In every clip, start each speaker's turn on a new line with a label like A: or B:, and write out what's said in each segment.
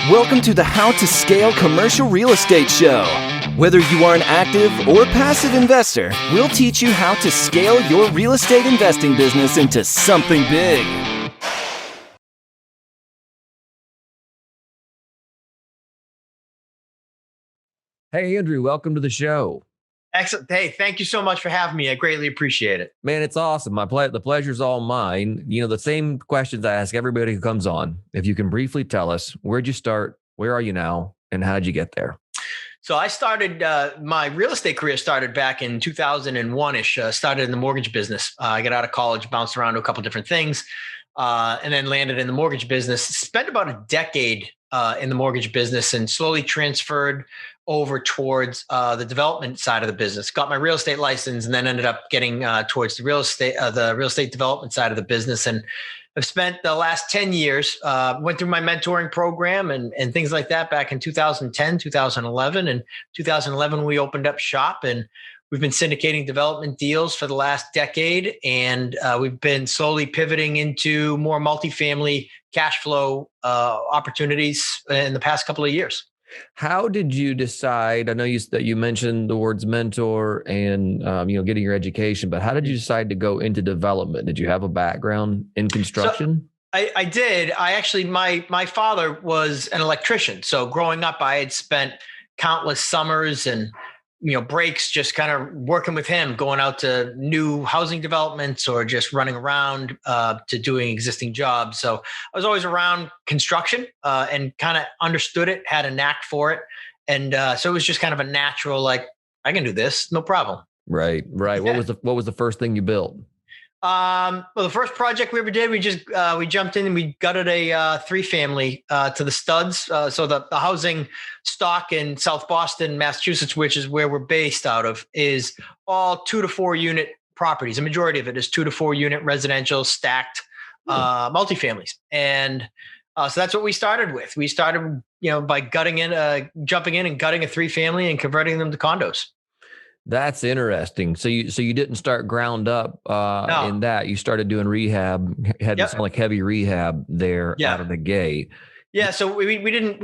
A: Welcome to the How to Scale Commercial Real Estate Show. Whether you are an active or passive investor, we'll teach you how to scale your real estate investing business into something big.
B: Hey, Andrew, welcome to the show.
C: Excellent. Hey, thank you so much for having me. I greatly appreciate it.
B: Man, it's awesome. The pleasure's all mine. You know, the same questions I ask everybody who comes on. If you can briefly tell us, where'd you start? Where are you now? And how'd you get there?
C: So I started, my real estate career started back in 2001-ish, started in the mortgage business. I got out of college, bounced around to a couple different things, and then landed in the mortgage business. Spent about a decade in the mortgage business and slowly transferred over towards the development side of the business. Got my real estate license and then ended up getting towards the real estate development side of the business. And I've spent the last 10 years, went through my mentoring program and things like that back in 2010, 2011. And 2011, we opened up shop and we've been syndicating development deals for the last decade. And we've been slowly pivoting into more multifamily cash flow opportunities in the past couple of years.
B: How did you decide? I know you mentioned the words mentor and getting your education, but how did you decide to go into development? Did you have a background in construction?
C: So I did. I actually, my father was an electrician. So growing up, I had spent countless summers and breaks just kind of working with him, going out to new housing developments or just running around to doing existing jobs. So I was always around construction and kind of understood it, had a knack for it. And so it was just kind of a natural, like, I can do this, no problem.
B: Right. Yeah. What was the first thing you built?
C: Well, the first project we ever did, we jumped in and we gutted a 3-family to the studs. So the housing stock in South Boston, Massachusetts, which is where we're based out of, is all 2 to 4 unit properties. A majority of it is 2 to 4 unit residential stacked multifamilies. And so that's what we started with. We started, by jumping in and gutting a 3-family and converting them to condos.
B: That's interesting. So you didn't start ground up
C: No.
B: in that. You started doing rehab, had like heavy rehab there out of the gate.
C: Yeah. So we didn't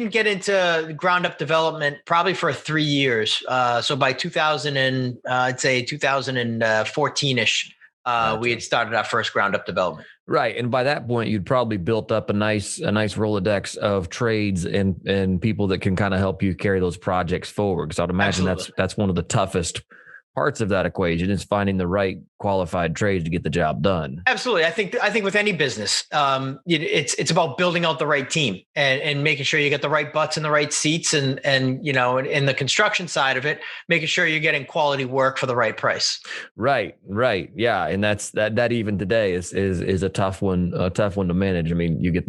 C: get into ground up development probably for 3 years. So by 2014-ish, gotcha. We had started our first ground up development.
B: Right. And by that point, you'd probably built up a nice Rolodex of trades and people that can kind of help you carry those projects forward. Because I'd imagine that's one of the toughest parts of that equation is finding the right qualified trades to get the job done.
C: Absolutely. I think with any business, it's about building out the right team and making sure you get the right butts in the right seats and in the construction side of it, making sure you're getting quality work for the right price.
B: Right. Yeah. And that even today is a tough one to manage. I mean, you get,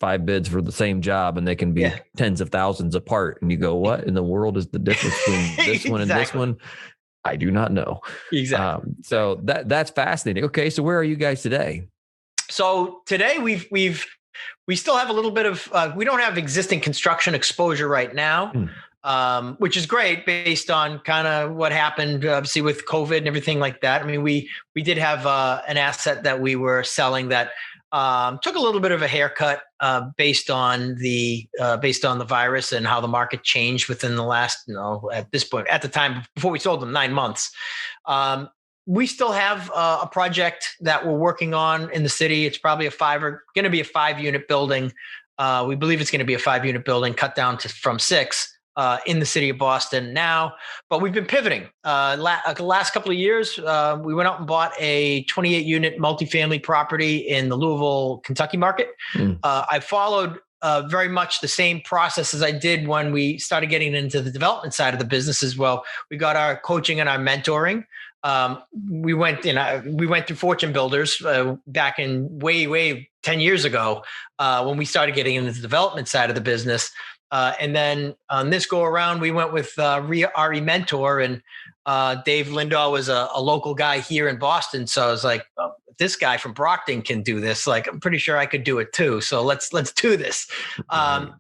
B: 5 bids for the same job and they can be tens of thousands apart. And you go, what in the world is the difference between this one and this one? I do not know.
C: Exactly.
B: So that's fascinating. Okay. So where are you guys today?
C: So today we still have a little bit of, we don't have existing construction exposure right now, which is great based on kind of what happened obviously with COVID and everything like that. I mean, we did have an asset that we were selling that took a little bit of a haircut based on the virus and how the market changed within the last, at this point, at the time before we sold them 9 months. We still have a project that we're working on in the city. It's probably going to be a 5-unit building. We believe it's going to be a 5-unit building cut down from 6. In the city of Boston now, but we've been pivoting. The last couple of years, we went out and bought a 28-unit multifamily property in the Louisville, Kentucky market. I followed very much the same process as I did when we started getting into the development side of the business as well. We got our coaching and our mentoring. We went through Fortune Builders back in way 10 years ago when we started getting into the development side of the business. And then on this go around, we went with RE Mentor, and Dave Lindahl was a local guy here in Boston. So I was like, this guy from Brockton can do this. Like, I'm pretty sure I could do it too. So let's do this. So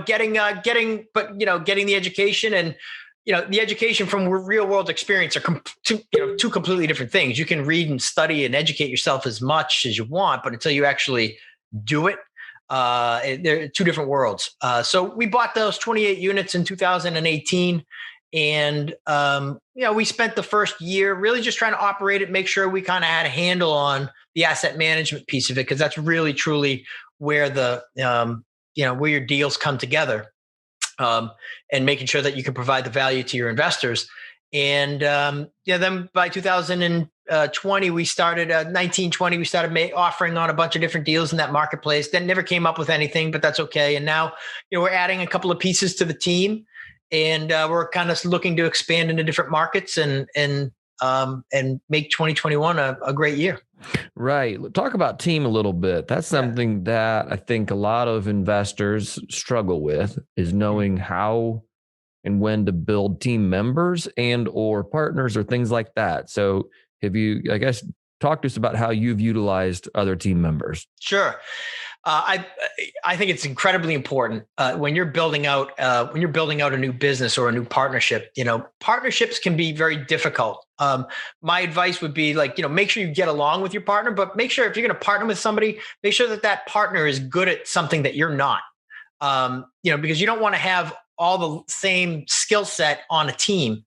C: getting the education and the education from real world experience are two completely different things. You can read and study and educate yourself as much as you want, but until you actually do it, They're two different worlds. So we bought those 28 units in 2018. And, we spent the first year really just trying to operate it, make sure we kind of had a handle on the asset management piece of it, because that's really, truly where where your deals come together, and making sure that you can provide the value to your investors. And then by 2020, we started 1920. We started offering on a bunch of different deals in that marketplace. Then never came up with anything, but that's okay. And now we're adding a couple of pieces to the team, and we're kind of looking to expand into different markets and make 2021 a great year.
B: Right. Talk about team a little bit. That's something that I think a lot of investors struggle with, is knowing how and when to build team members and or partners or things like that. So have you, I guess, talk to us about how you've utilized other team members?
C: Sure. I think it's incredibly important when you're building out a new business or a new partnership. Partnerships can be very difficult. My advice would be make sure you get along with your partner, but make sure if you're going to partner with somebody, make sure that partner is good at something that you're not. Because you don't want to have all the same skill set on a team,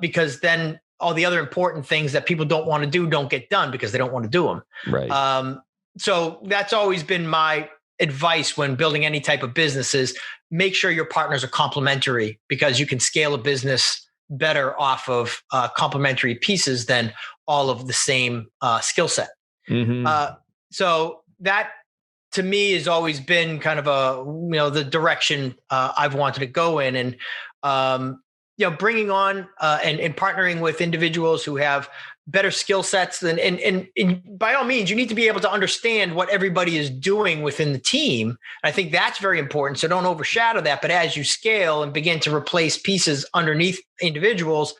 C: because then all the other important things that people don't want to do don't get done because they don't want to do them.
B: Right.
C: So that's always been my advice when building any type of business is make sure your partners are complementary, because you can scale a business better off of complementary pieces than all of the same skill set.
B: Mm-hmm.
C: So that, to me, has always been kind of the direction I've wanted to go in, and bringing on and partnering with individuals who have better skill sets and by all means, you need to be able to understand what everybody is doing within the team. I think that's very important. So don't overshadow that. But as you scale and begin to replace pieces underneath individuals,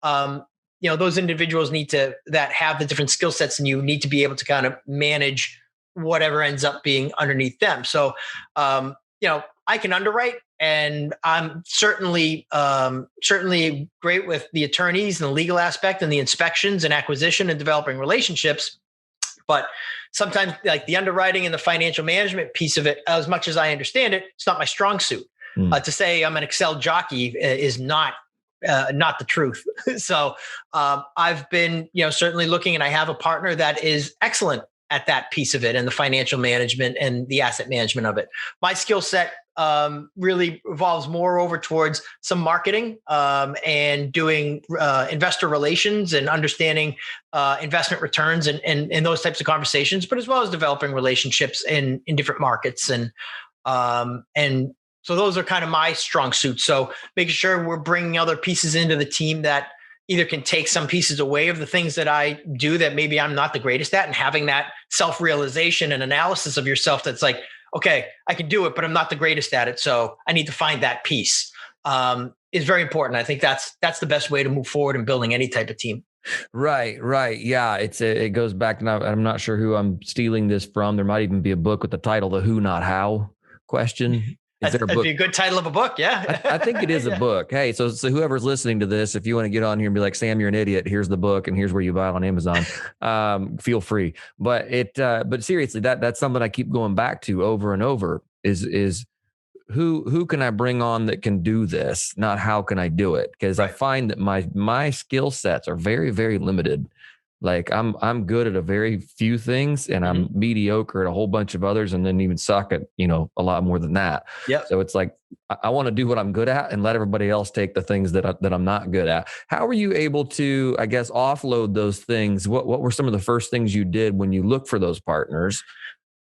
C: those individuals that have the different skill sets, and you need to be able to kind of manage whatever ends up being underneath them. So, I can underwrite, and I'm certainly great with the attorneys and the legal aspect and the inspections and acquisition and developing relationships. But sometimes the underwriting and the financial management piece of it, as much as I understand it, it's not my strong suit. To say I'm an Excel jockey is not the truth. So I've been, certainly looking, and I have a partner that is excellent at that piece of it, and the financial management and the asset management of it. My skill set really revolves more over towards some marketing and doing investor relations and understanding investment returns and those types of conversations, but as well as developing relationships in different markets. And so those are kind of my strong suits. So making sure we're bringing other pieces into the team that either can take some pieces away of the things that I do that maybe I'm not the greatest at, and having that self-realization and analysis of yourself that's like, okay, I can do it, but I'm not the greatest at it. So I need to find that piece is very important. I think that's the best way to move forward in building any type of team.
B: Right. Yeah. It goes back, and I'm not sure who I'm stealing this from. There might even be a book with the title, The Who Not How question.
C: That'd be a good title of a book. Yeah.
B: I think it is a book. Hey, so whoever's listening to this, if you want to get on here and be like, Sam, you're an idiot, here's the book and here's where you buy it on Amazon. Feel free. But but seriously, that's something I keep going back to over and over is who can I bring on that can do this? Not how can I do it? Because I find that my skill sets are very, very limited. Like I'm good at a very few things, and I'm mediocre at a whole bunch of others, and then even suck at, a lot more than that.
C: Yeah.
B: So it's like, I want to do what I'm good at and let everybody else take the things that I'm not good at. How were you able to, I guess, offload those things? What were some of the first things you did when you looked for those partners?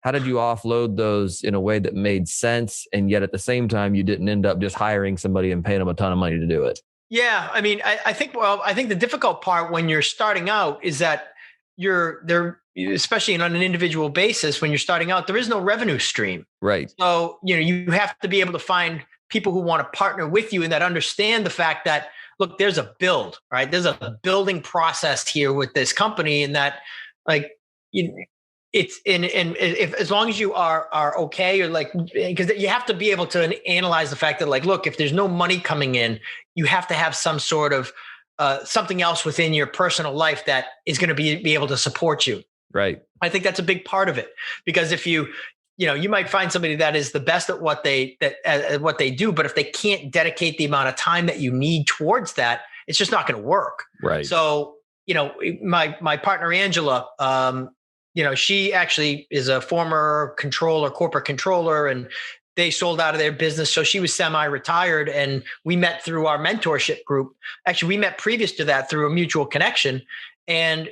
B: How did you offload those in a way that made sense, and yet at the same time, you didn't end up just hiring somebody and paying them a ton of money to do it?
C: Yeah, I mean, I think the difficult part when you're starting out is that you're there, especially on an individual basis. When you're starting out, there is no revenue stream.
B: Right.
C: So, you have to be able to find people who want to partner with you and that understand the fact that, look, there's a build, right? There's a building process here with this company, and that it's if as long as you are okay, or because you have to be able to analyze the fact that look, if there's no money coming in, you have to have some sort of something else within your personal life that is going to be able to support you.
B: Right.
C: I think that's a big part of it, because if you you might find somebody that is the best at what they do, but if they can't dedicate the amount of time that you need towards that, it's just not going to work.
B: Right.
C: So, my partner, Angela, she actually is a former corporate controller, and they sold out of their business. So she was semi-retired, and we met through our mentorship group. Actually, we met previous to that through a mutual connection. And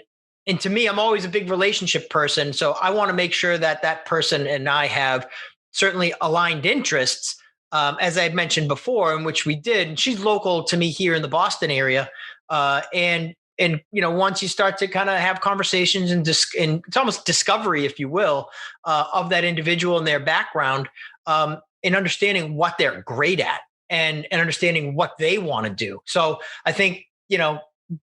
C: to me, I'm always a big relationship person. So I want to make sure that that person and I have certainly aligned interests, as I had mentioned before, in which we did. And she's local to me here in the Boston area. And once you start to kind of have conversations and it's almost discovery, if you will, of that individual and their background, and understanding what they're great at and understanding what they want to do. So I think,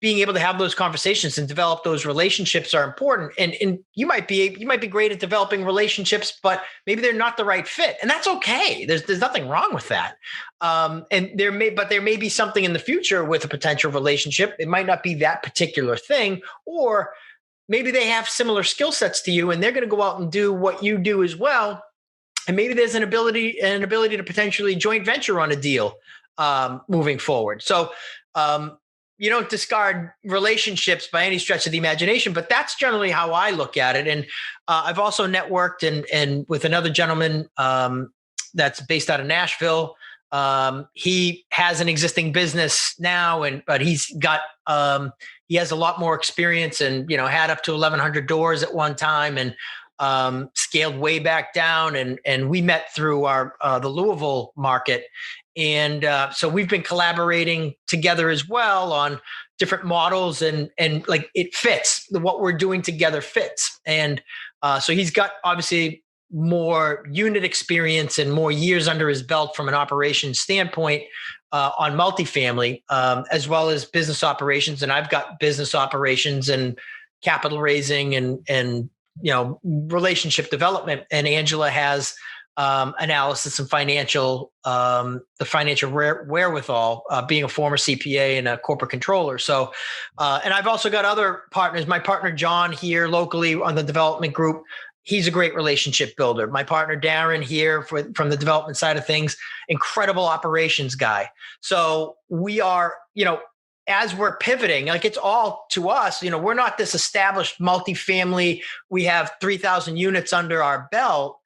C: being able to have those conversations and develop those relationships are important. And you might be great at developing relationships, but maybe they're not the right fit, and that's okay. There's nothing wrong with that. And there may be something in the future with a potential relationship. It might not be that particular thing, or maybe they have similar skill sets to you, and they're going to go out and do what you do as well. And maybe there's an ability to potentially joint venture on a deal moving forward. So, you don't discard relationships by any stretch of the imagination, but that's generally how I look at it. And I've also networked and with another gentleman that's based out of Nashville. He has an existing business now, but he has a lot more experience, and had up to 1,100 doors at one time, and scaled way back down. And we met through the Louisville market. And so we've been collaborating together as well on different models, and like it fits. What we're doing together fits. And so he's got obviously more unit experience and more years under his belt from an operations standpoint on multifamily, as well as business operations. And I've got business operations and capital raising and relationship development. And Angela has analysis and the financial wherewithal, being a former CPA and a corporate controller. So, and I've also got other partners. My partner, John, here locally on the development group, he's a great relationship builder. My partner, Darren, here from the development side of things, incredible operations guy. So we are, as we're pivoting, like it's all to us, we're not this established multifamily. We have 3,000 units under our belt.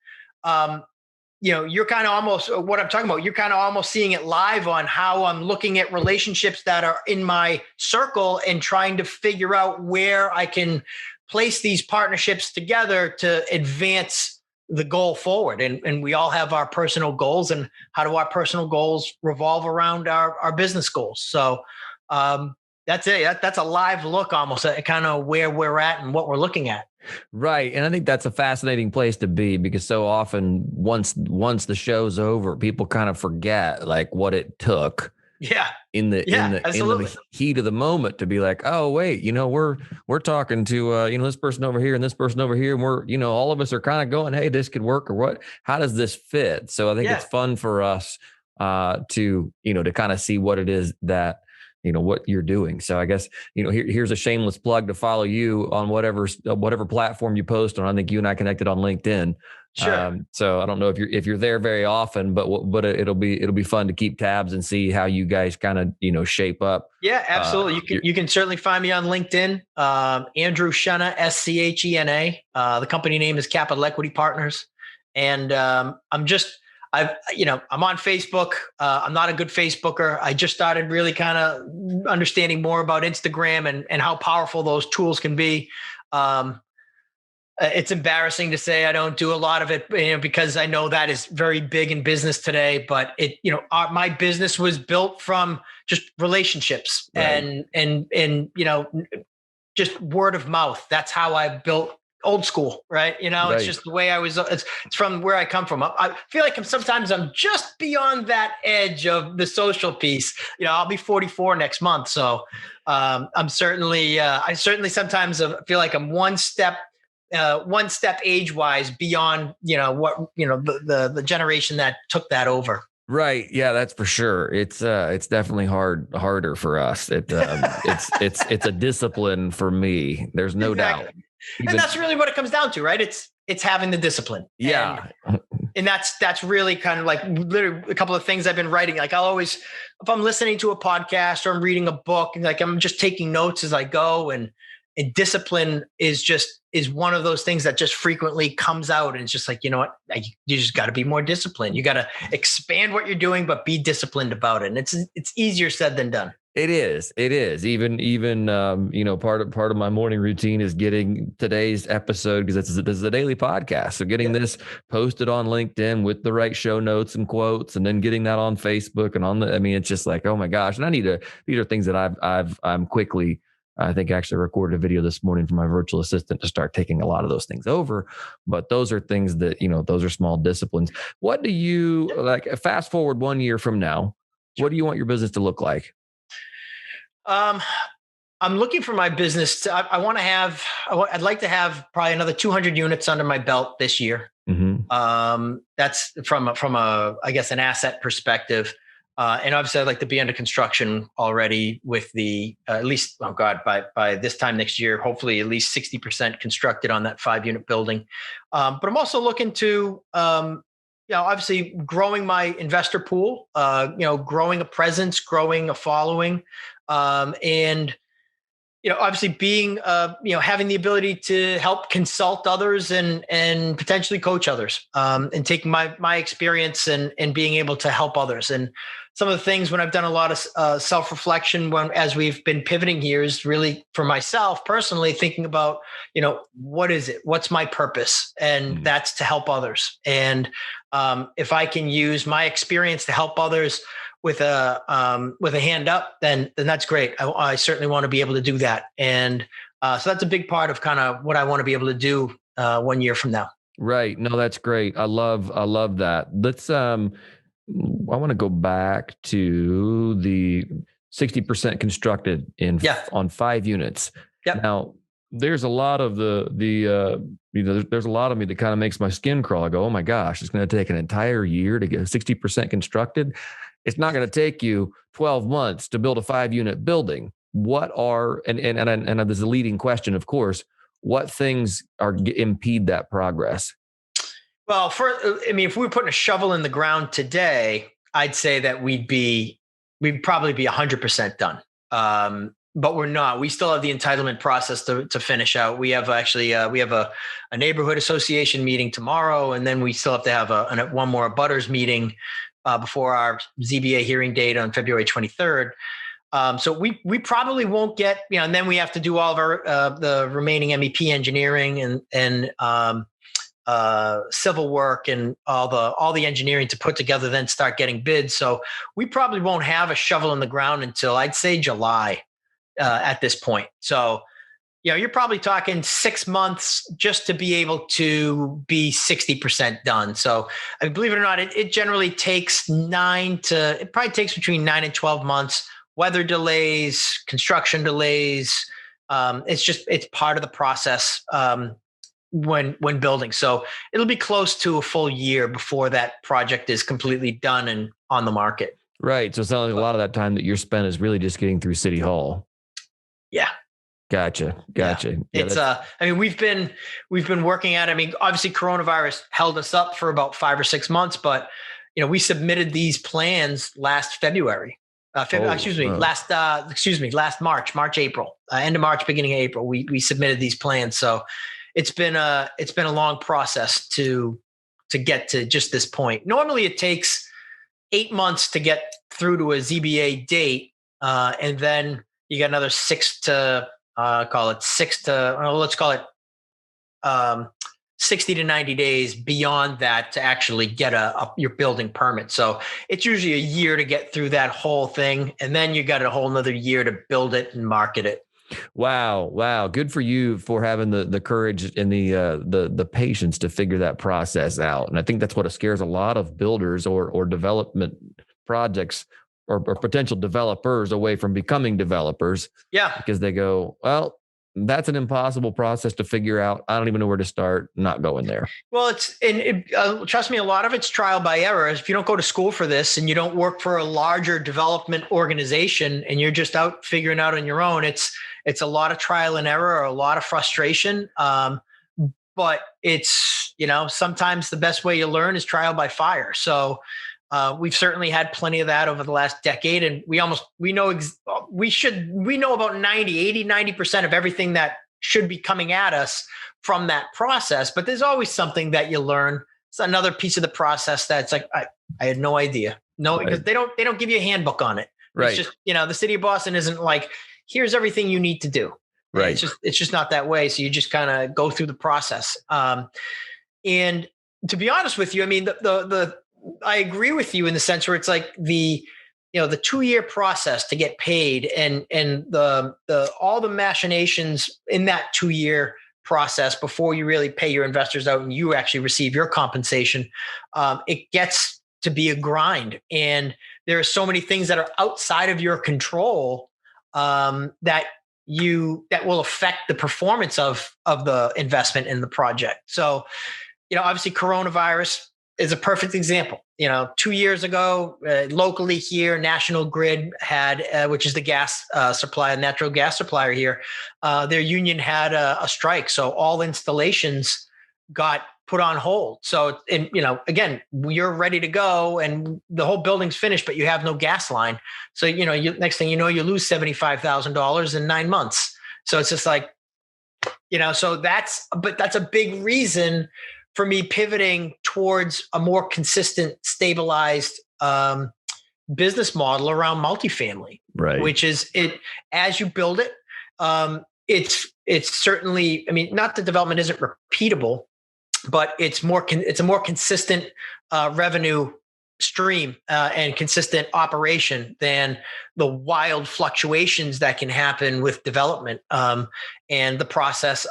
C: You're kind of almost what I'm talking about. You're kind of almost seeing it live on how I'm looking at relationships that are in my circle and trying to figure out where I can place these partnerships together to advance the goal forward. And we all have our personal goals, and how do our personal goals revolve around our business goals? So that's it. That's a live look almost at kind of where we're at and what we're looking at.
B: Right. And I think that's a fascinating place to be, because so often once the show's over, people kind of forget like what it took.
C: Yeah.
B: In the heat of the moment to be like, oh, wait, we're talking to, this person over here and this person over here. And we're, all of us are kind of going, hey, this could work, or what, how does this fit? So I think it's fun for us to kind of see what it is that, what you're doing. So I guess, here's a shameless plug to follow you on whatever platform you post on. I think you and I connected on LinkedIn.
C: Sure.
B: So I don't know if you're there very often, but it'll be fun to keep tabs and see how you guys kind of, shape up. Yeah,
C: absolutely. You can certainly find me on LinkedIn. Andrew Schena, Schena. The company name is Capital Equity Partners. And I'm on Facebook. I'm not a good Facebooker. I just started really kind of understanding more about Instagram and how powerful those tools can be. It's embarrassing to say I don't do a lot of it, because I know that is very big in business today. But my business was built from just relationships, right, and just word of mouth. That's how I built. Old school, right?
B: Right.
C: It's just the way I was. It's from where I come from. I feel like sometimes I'm just beyond that edge of the social piece. I'll be 44 next month, so I'm certainly. I certainly sometimes feel like I'm one step age wise beyond the generation that took that over.
B: Right. Yeah, that's for sure. It's definitely harder for us. It's a discipline for me. There's no doubt.
C: And that's really what it comes down to, right? It's it's having the discipline.
B: Yeah.
C: And that's really kind of like literally a couple of things I've been writing. Like I'll always, if I'm listening to a podcast or I'm reading a book, and like I'm just taking notes as I go, and discipline is one of those things that just frequently comes out. And it's just like, you know what, you just got to be more disciplined. You got to expand what you're doing, but be disciplined about it. And it's easier said than done.
B: It is. Even part of my morning routine is getting today's episode, because this is a daily podcast. So getting this posted on LinkedIn with the right show notes and quotes, and then getting that on Facebook and it's just like, oh my gosh. And these are things that I'm quickly, I think actually recorded a video this morning for my virtual assistant to start taking a lot of those things over. But those are things that, those are small disciplines. What do you like? Fast forward 1 year from now, what do you want your business to look like?
C: I'm looking for my business I'd like to have probably another 200 units under my belt this year. Mm-hmm. That's from I guess an asset perspective. And obviously I'd like to be under construction already with the, at least, by this time next year, hopefully at least 60% constructed on that 5-unit building. But I'm also looking to, obviously growing my investor pool, growing a presence, growing a following, and obviously being, having the ability to help consult others and potentially coach others, and taking my experience and being able to help others. And some of the things when I've done a lot of self-reflection as we've been pivoting here is really for myself personally thinking about, what is it? What's my purpose? And that's to help others. And if I can use my experience to help others with a hand up, then that's great. I certainly want to be able to do that. And so that's a big part of kind of what I want to be able to do 1 year from now. Right.
B: No, that's great. I love that. Let's, I want to go back to the 60% constructed on 5 units.
C: Yep.
B: Now, there's a lot of there's a lot of me that kind of makes my skin crawl. I go, oh my gosh, it's going to take an entire year to get 60% constructed. It's not going to take you 12 months to build a 5-unit building. What are, and there's a leading question, of course, what things impede that progress?
C: Well, if we were putting a shovel in the ground today, I'd say that we'd probably be 100% done. But we're not. We still have the entitlement process to finish out. We have a neighborhood association meeting tomorrow, and then we still have to have one more abutters meeting before our ZBA hearing date on February 23rd. So we probably won't get, and then we have to do all of our the remaining MEP engineering and civil work and all the engineering to put together, then start getting bids. So we probably won't have a shovel in the ground until I'd say July at this point. So, you're probably talking 6 months just to be able to be 60% done. So I mean, believe it or not, it generally takes it probably takes between 9 and 12 months, weather delays, construction delays. It's part of the process. When building. So it'll be close to a full year before that project is completely done and on the market.
B: Right. So it sounds like a lot of that time that you're spent is really just getting through City Hall.
C: Yeah.
B: Gotcha.
C: Yeah. It's we've been working at it. I mean, obviously coronavirus held us up for about 5 or 6 months, but we submitted these plans last February. Last March, April, end of March, beginning of April. We submitted these plans. So it's been a long process to get to just this point. Normally it takes 8 months to get through to a ZBA date. And then you got another 60 to 90 days beyond that to actually get your building permit. So it's usually a year to get through that whole thing. And then you got a whole nother year to build it and market it.
B: Wow. Good for you for having the courage and the patience to figure that process out. And I think that's what scares a lot of builders or development projects or potential developers away from becoming developers.
C: Yeah.
B: Because they go, well, that's an impossible process to figure out. I don't even know where to start. Not going there.
C: Well, trust me, a lot of it's trial by error. If you don't go to school for this and you don't work for a larger development organization and you're just out figuring out on your own, it's a lot of trial and error, or a lot of frustration. but it's, sometimes the best way you learn is trial by fire. So we've certainly had plenty of that over the last decade. And we know about 90% of everything that should be coming at us from that process. But there's always something that you learn. It's another piece of the process that's like, I had no idea. No,
B: Right.
C: because they don't give you a handbook on it.
B: Right.
C: It's just, the city of Boston isn't like, here's everything you need to do.
B: Right.
C: It's just not that way. So you just kind of go through the process. And to be honest with you, I mean, I agree with you in the sense where it's like the 2-year process to get paid and all the machinations in that 2-year process before you really pay your investors out and you actually receive your compensation. It gets to be a grind. And there are so many things that are outside of your control that will affect the performance of the investment in the project. So, obviously coronavirus is a perfect example. 2 years ago, locally here, National Grid had, which is the gas supply, natural gas supplier here, their union had a strike. So all installations got put on hold. So, again, you're ready to go and the whole building's finished, but you have no gas line. So, next thing you know, you lose $75,000 in 9 months. So it's just like, so that's a big reason for me pivoting towards a more consistent, stabilized business model around multifamily,
B: Right.
C: Which is it as you build it. It's certainly, I mean, not that development isn't repeatable, but it's a more consistent revenue stream and consistent operation than the wild fluctuations that can happen with development and the process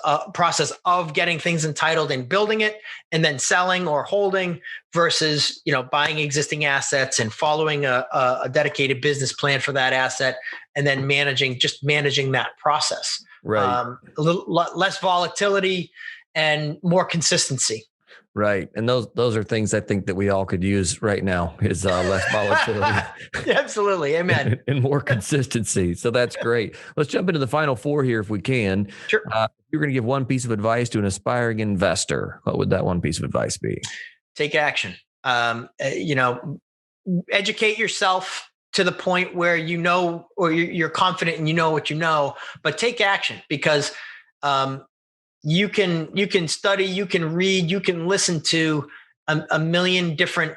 C: of getting things entitled and building it and then selling or holding versus buying existing assets and following a dedicated business plan for that asset and then managing that process.
B: Right.
C: A little less volatility and more consistency.
B: Right. And those are things I think that we all could use right now is less volatility.
C: Absolutely. Amen.
B: And more consistency. So that's great. Let's jump into the final 4 here if we can.
C: Sure.
B: If you're going to give one piece of advice to an aspiring investor, what would that one piece of advice be?
C: Take action. Educate yourself to the point where or you're confident and what you know, but take action because you can study, you can read, you can listen to a million different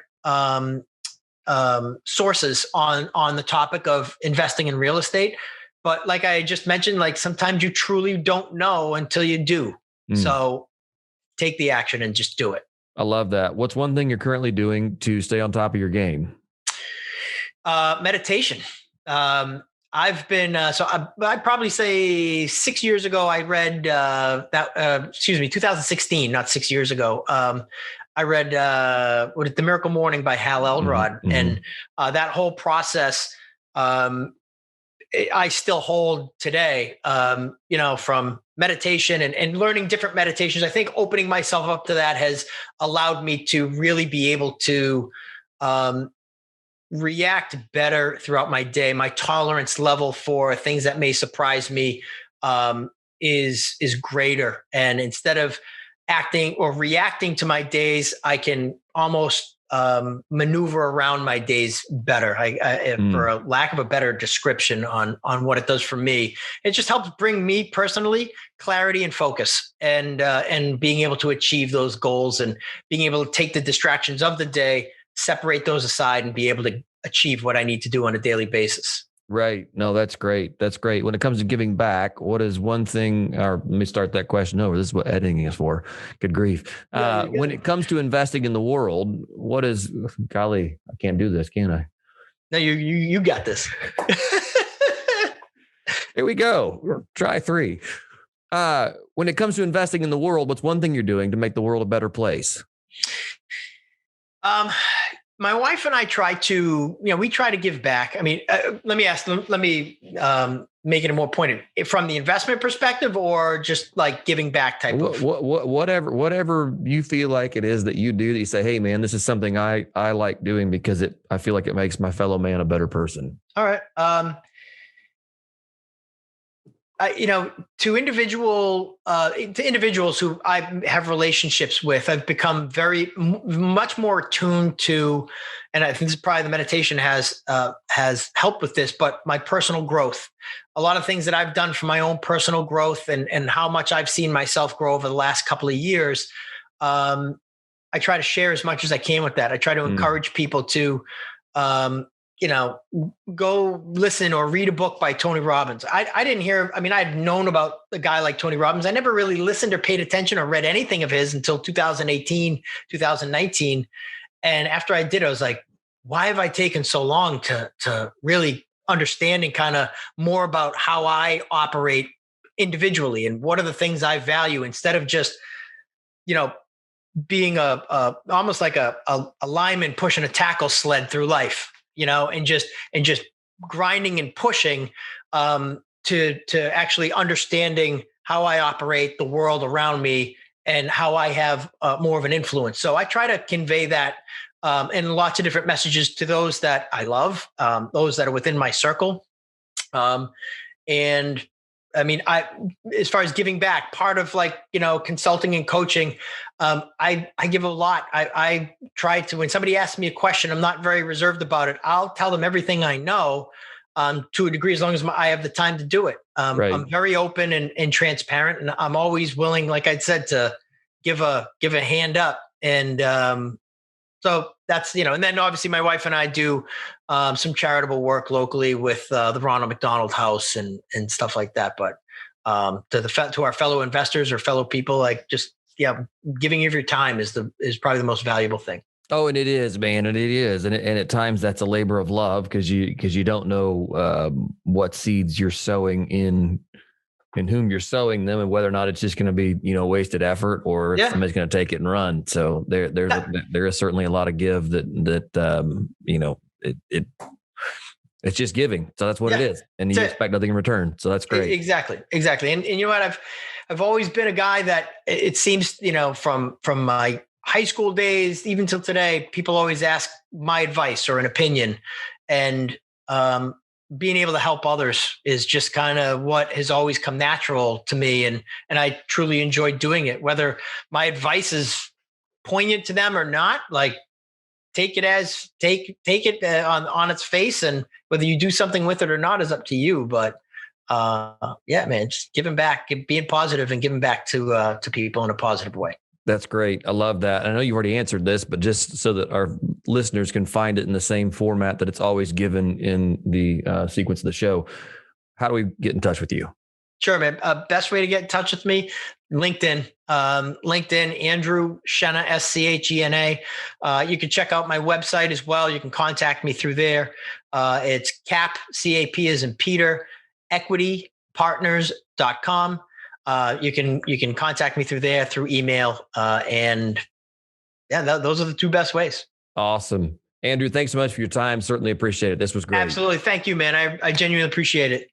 C: sources on the topic of investing in real estate. But like I just mentioned, like sometimes you truly don't know until you do. So take the action and just do it.
B: I love that. What's one thing you're currently doing to stay on top of your game?
C: Meditation. I've been, I'd probably say 6 years ago, I read 2016, not 6 years ago. I read The Miracle Morning by Hal Elrod.
B: Mm-hmm.
C: And that whole process, I still hold today, from meditation and learning different meditations. I think opening myself up to that has allowed me to really be able to react better throughout my day. My tolerance level for things that may surprise me is greater. And instead of acting or reacting to my days, I can almost maneuver around my days better. For a lack of a better description on what it does for me, it just helps bring me personally clarity and focus and being able to achieve those goals and being able to take the distractions of the day, separate those aside and be able to achieve what I need to do on a daily basis.
B: Right. No, that's great. That's great. When it comes to giving back, what is one thing, or let me start that question over. This is what editing is for. Good grief. When it comes to investing in the world, what is, golly, I can't do this, can I?
C: No, you got this.
B: Here we go. Try 3. When it comes to investing in the world, what's one thing you're doing to make the world a better place?
C: My wife and I try to give back. I mean, let me make it a more pointed from the investment perspective or just like giving back type of
B: whatever you feel like it is that you do that you say, hey man, this is something I like doing because I feel like it makes my fellow man a better person.
C: All right. To individuals who I have relationships with, I've become much more attuned to, and I think this is probably the meditation has helped with this, but my personal growth, a lot of things that I've done for my own personal growth and how much I've seen myself grow over the last couple of years. I try to share as much as I can with that. I try to encourage people to, go listen or read a book by Tony Robbins. I'd known about a guy like Tony Robbins. I never really listened or paid attention or read anything of his until 2018, 2019. And after I did, I was like, why have I taken so long to really understanding kind of more about how I operate individually and what are the things I value instead of just, being almost like a lineman pushing a tackle sled through life, and just grinding and pushing to actually understanding how I operate the world around me and how I have more of an influence. So I try to convey that in lots of different messages to those that I love, those that are within my circle. And as far as giving back, part of consulting and coaching, I give a lot. I try to, when somebody asks me a question, I'm not very reserved about it. I'll tell them everything I know to a degree, as long as I have the time to do it.
B: Right.
C: I'm very open and transparent, and I'm always willing, like I said, to give a hand up. And so that's, and then obviously my wife and I do some charitable work locally with the Ronald McDonald House and stuff like that. But to our fellow investors or fellow people, giving of your time is probably the most valuable thing.
B: Oh, and it is, man. And it is. And at times that's a labor of love because you don't know what seeds you're sowing in whom you're sowing them and whether or not it's just going to be, wasted effort or if somebody's going to take it and run. So there is certainly a lot of give that it's just giving. So that's what it is. And you expect nothing in return. So that's great.
C: Exactly. And you know what? I've always been a guy that it seems, from my high school days, even till today, people always ask my advice or an opinion, and being able to help others is just kind of what has always come natural to me. And I truly enjoy doing it, whether my advice is poignant to them or not. Like, take it on its face, and whether you do something with it or not is up to you. But man, just giving back, being positive and giving back to people in a positive way.
B: That's great. I love that. I know you already answered this, but just so that our listeners can find it in the same format that it's always given in the sequence of the show, how do we get in touch with you?
C: Sure, man. Best way to get in touch with me, LinkedIn. LinkedIn, Andrew Schena, Schena. You can check out my website as well. You can contact me through there. It's CAP as in Peter, equitypartners.com. You can contact me through there, through email. Those are the two best ways.
B: Awesome. Andrew, thanks so much for your time. Certainly appreciate it. This was great.
C: Absolutely. Thank you, man. I genuinely appreciate it.